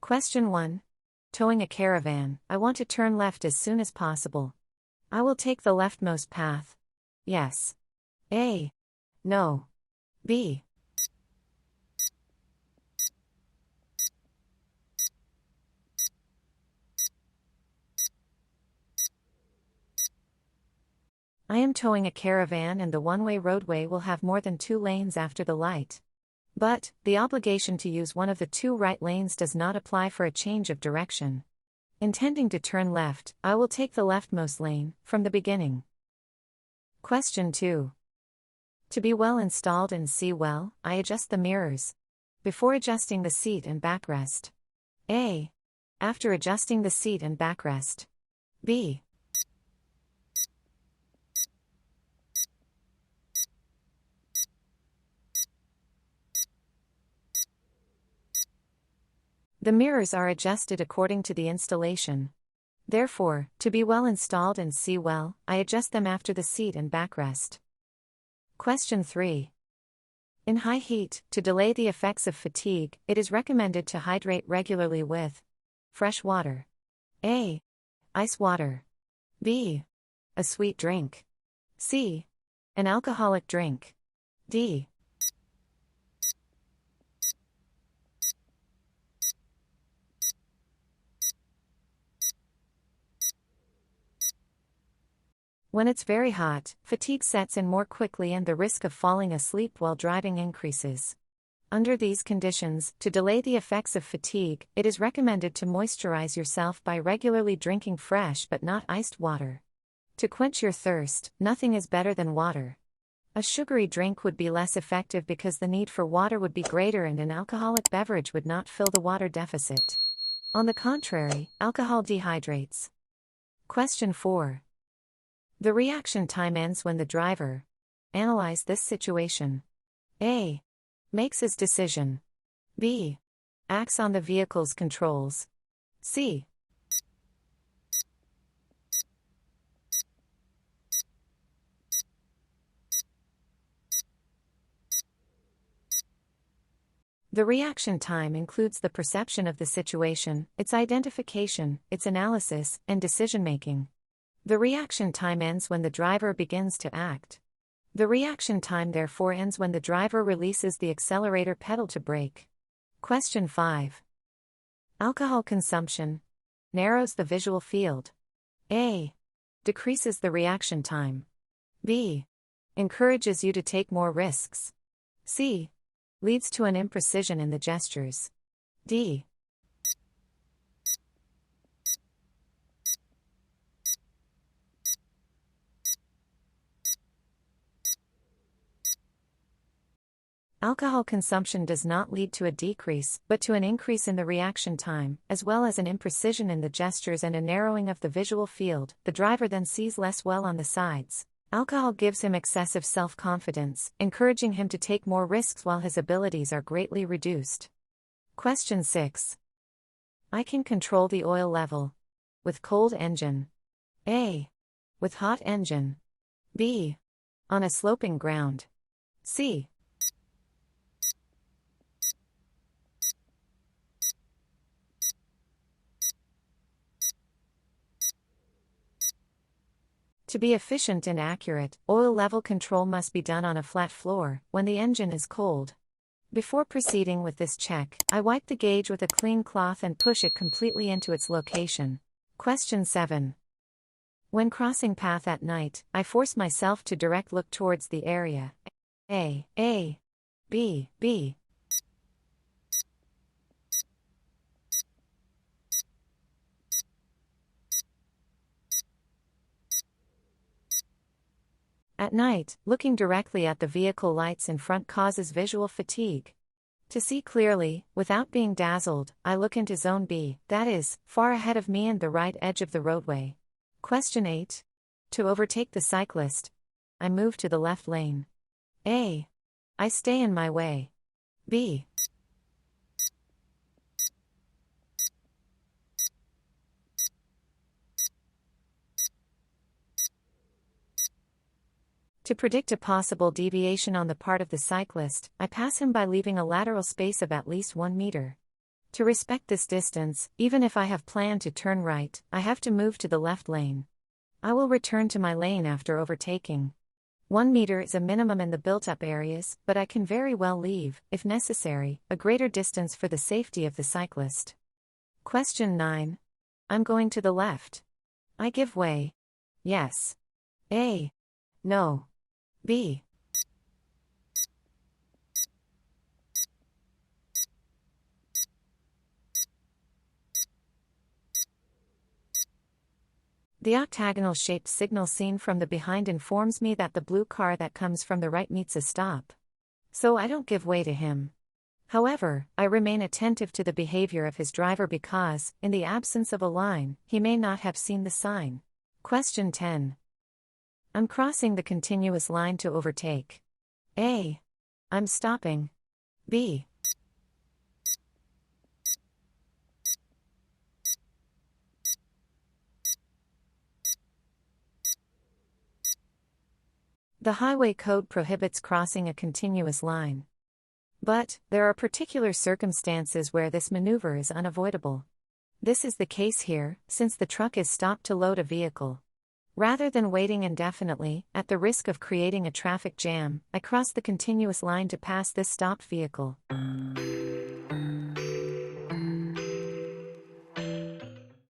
Question 1. Towing a caravan, I want to turn left as soon as possible. I will take the leftmost path. Yes. A. No. B. I am towing a caravan and the one-way roadway will have more than 2 lanes after the light. But, the obligation to use one of the 2 right lanes does not apply for a change of direction. Intending to turn left, I will take the leftmost lane, from the beginning. Question 2. To be well installed and see well, I adjust the mirrors. Before adjusting the seat and backrest. A. After adjusting the seat and backrest. B. The mirrors are adjusted according to the installation. Therefore, to be well installed and see well, I adjust them after the seat and backrest. Question 3. In high heat, to delay the effects of fatigue, it is recommended to hydrate regularly with fresh water. A. Ice water. B. A sweet drink. C. An alcoholic drink. D. When it's very hot, fatigue sets in more quickly and the risk of falling asleep while driving increases. Under these conditions, to delay the effects of fatigue, it is recommended to moisturize yourself by regularly drinking fresh but not iced water. To quench your thirst, nothing is better than water. A sugary drink would be less effective because the need for water would be greater and an alcoholic beverage would not fill the water deficit. On the contrary, alcohol dehydrates. Question 4. The reaction time ends when the driver. Analyze this situation. A. Makes his decision. B. Acts on the vehicle's controls. C. The reaction time includes the perception of the situation, its identification, its analysis, and decision-making. The reaction time ends when the driver begins to act. The reaction time therefore ends when the driver releases the accelerator pedal to brake. Question 5. Alcohol consumption narrows the visual field. A. Decreases the reaction time. B. Encourages you to take more risks. C. Leads to an imprecision in the gestures. D. Alcohol consumption does not lead to a decrease, but to an increase in the reaction time, as well as an imprecision in the gestures and a narrowing of the visual field. The driver then sees less well on the sides. Alcohol gives him excessive self-confidence, encouraging him to take more risks while his abilities are greatly reduced. Question 6. I can control the oil level. With cold engine. A. With hot engine. B. On a sloping ground. C. To be efficient and accurate, oil level control must be done on a flat floor, when the engine is cold. Before proceeding with this check, I wipe the gauge with a clean cloth and push it completely into its location. Question 7. When crossing path at night, I force myself to direct look towards the area. A. B. B. At night, looking directly at the vehicle lights in front causes visual fatigue. To see clearly, without being dazzled, I look into Zone B, that is, far ahead of me and the right edge of the roadway. Question 8. To overtake the cyclist, I move to the left lane. A. I stay in my way. B. To predict a possible deviation on the part of the cyclist, I pass him by leaving a lateral space of at least 1 meter. To respect this distance, even if I have planned to turn right, I have to move to the left lane. I will return to my lane after overtaking. 1 meter is a minimum in the built-up areas, but I can very well leave, if necessary, a greater distance for the safety of the cyclist. Question 9. I'm going to the left. I give way. Yes. A. No. B. The octagonal-shaped signal seen from the behind informs me that the blue car that comes from the right meets a stop. So I don't give way to him. However, I remain attentive to the behavior of his driver because, in the absence of a line, he may not have seen the sign. Question 10. I'm crossing the continuous line to overtake. A. I'm stopping. B. The highway code prohibits crossing a continuous line. But, there are particular circumstances where this maneuver is unavoidable. This is the case here, since the truck is stopped to load a vehicle. Rather than waiting indefinitely, at the risk of creating a traffic jam, I cross the continuous line to pass this stopped vehicle.